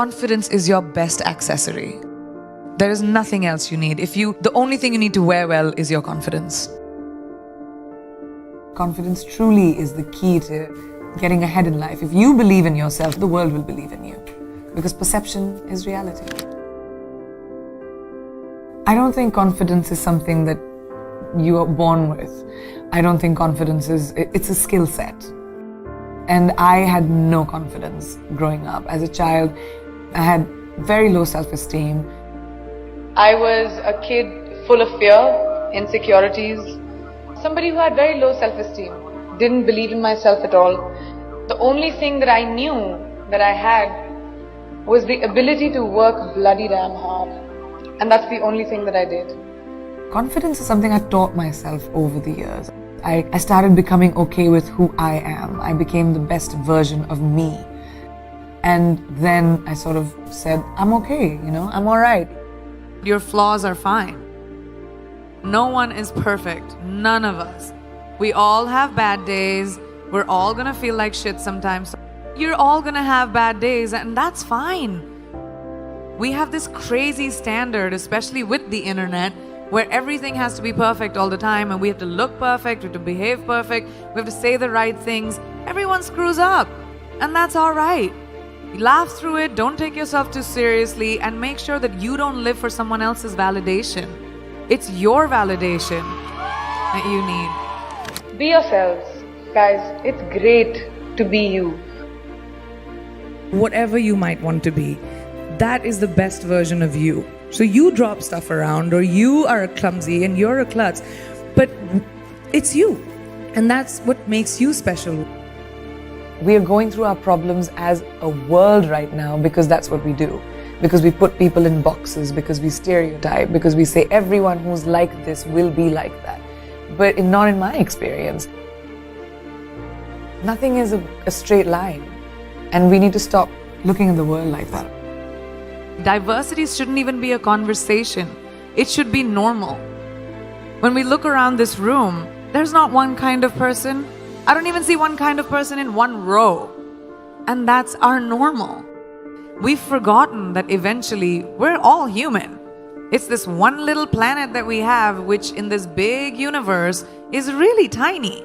Confidence is your best accessory. There is nothing else you need. The only thing you need to wear well is your confidence. Confidence truly is the key to getting ahead in life. If you believe in yourself, the world will believe in you. Because perception is reality. I don't think confidence is something that you are born with. I don't think confidence it's a skill set. And I had no confidence growing up. As a child, I had very low self-esteem. I was a kid full of fear, insecurities, somebody who had very low self-esteem, didn't believe in myself at all. The only thing that I knew that I had was the ability to work bloody damn hard. And that's the only thing that I did. Confidence is something I taught myself over the years. I started becoming okay with who I am. I became the best version of me. And then I sort of said, I'm okay, I'm alright. Your flaws are fine. No one is perfect. None of us. We all have bad days. We're all gonna feel like shit sometimes. You're all gonna have bad days, and that's fine. We have this crazy standard, especially with the internet, where everything has to be perfect all the time, and we have to look perfect, we have to behave perfect, we have to say the right things. Everyone screws up, and that's alright. Laugh through it, don't take yourself too seriously, and make sure that you don't live for someone else's validation. It's your validation that you need. Be yourselves. Guys, it's great to be you. Whatever you might want to be, that is the best version of you. So you drop stuff around, or you are clumsy and you're a klutz, but it's you. And that's what makes you special. We are going through our problems as a world right now because that's what we do. Because we put people in boxes, because we stereotype, because we say everyone who's like this will be like that. But not in my experience. Nothing is a straight line. And we need to stop looking at the world like that. Diversity shouldn't even be a conversation. It should be normal. When we look around this room, there's not one kind of person. I don't even see one kind of person in one row. And that's our normal. We've forgotten that eventually we're all human. It's this one little planet that we have, which in this big universe is really tiny.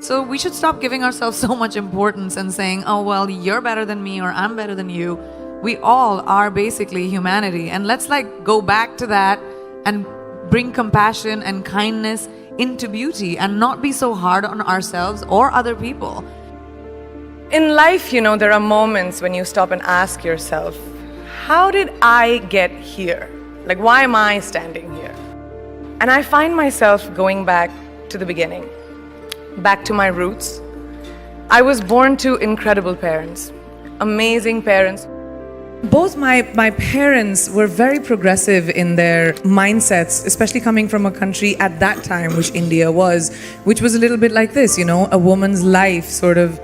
So we should stop giving ourselves so much importance and saying, oh, well, you're better than me or I'm better than you. We all are basically humanity. And let's go back to that and bring compassion and kindness into beauty and not be so hard on ourselves or other people. In life, there are moments when you stop and ask yourself, how did I get here? Why am I standing here? And I find myself going back to the beginning, back to my roots. I was born to incredible parents, amazing parents. Both my parents were very progressive in their mindsets, especially coming from a country at that time, which India was, which was a little bit like this, a woman's life sort of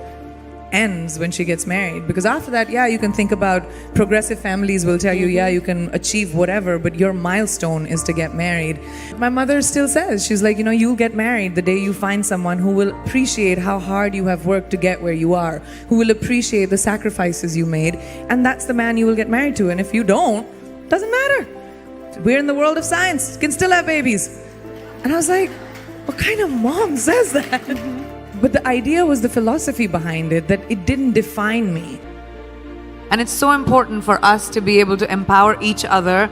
ends when she gets married. Because after that, you can think about progressive families will tell you, you can achieve whatever, but your milestone is to get married. My mother still says, she's like, you'll get married the day you find someone who will appreciate how hard you have worked to get where you are, who will appreciate the sacrifices you made, and that's the man you will get married to. And if you don't, doesn't matter. We're in the world of science, can still have babies. And I was like, what kind of mom says that? But the idea was the philosophy behind it, that it didn't define me. And it's so important for us to be able to empower each other.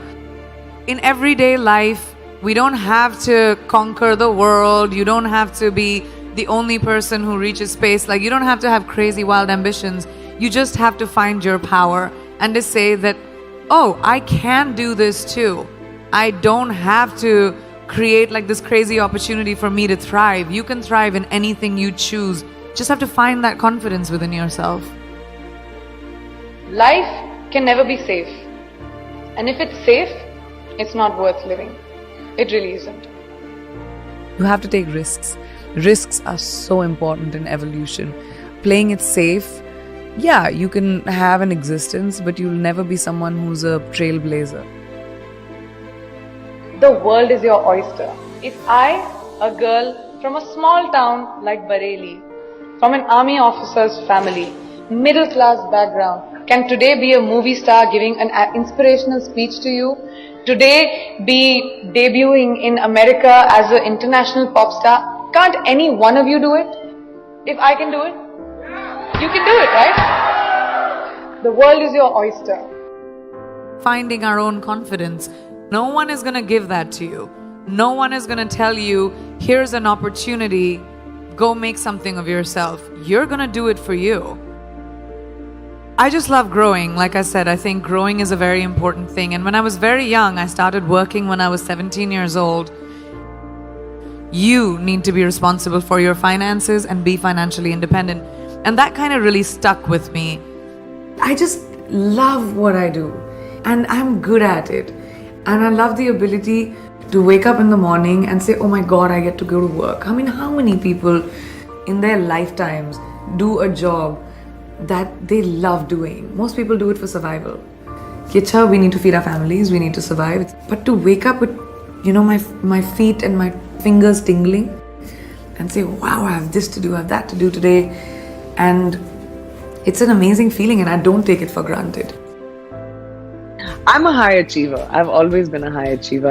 In everyday life, we don't have to conquer the world. You don't have to be the only person who reaches space. You don't have to have crazy, wild ambitions. You just have to find your power and to say that, oh, I can do this too. I don't have to create this crazy opportunity for me to thrive. You can thrive in anything you choose. Just have to find that confidence within yourself. Life can never be safe. And if it's safe, it's not worth living. It really isn't. You have to take risks. Risks are so important in evolution. Playing it safe, you can have an existence, but you'll never be someone who's a trailblazer. The world is your oyster. If I, a girl from a small town like Bareilly, from an army officer's family, middle class background, can today be a movie star giving an inspirational speech to you, today be debuting in America as an international pop star. Can't any one of you do it? If I can do it, you can do it, right? The world is your oyster. Finding our own confidence. No one is going to give that to you. No one is going to tell you, here's an opportunity, go make something of yourself. You're going to do it for you. I just love growing. Like I said, I think growing is a very important thing. And when I was very young, I started working when I was 17 years old. You need to be responsible for your finances and be financially independent. And that kind of really stuck with me. I just love what I do. And I'm good at it. And I love the ability to wake up in the morning and say, oh my God, I get to go to work. I mean, how many people in their lifetimes do a job that they love doing? Most people do it for survival. Kicha, we need to feed our families, we need to survive. But to wake up with, my feet and my fingers tingling and say, wow, I have this to do, I have that to do today. And it's an amazing feeling and I don't take it for granted. I'm a high achiever. I've always been a high achiever.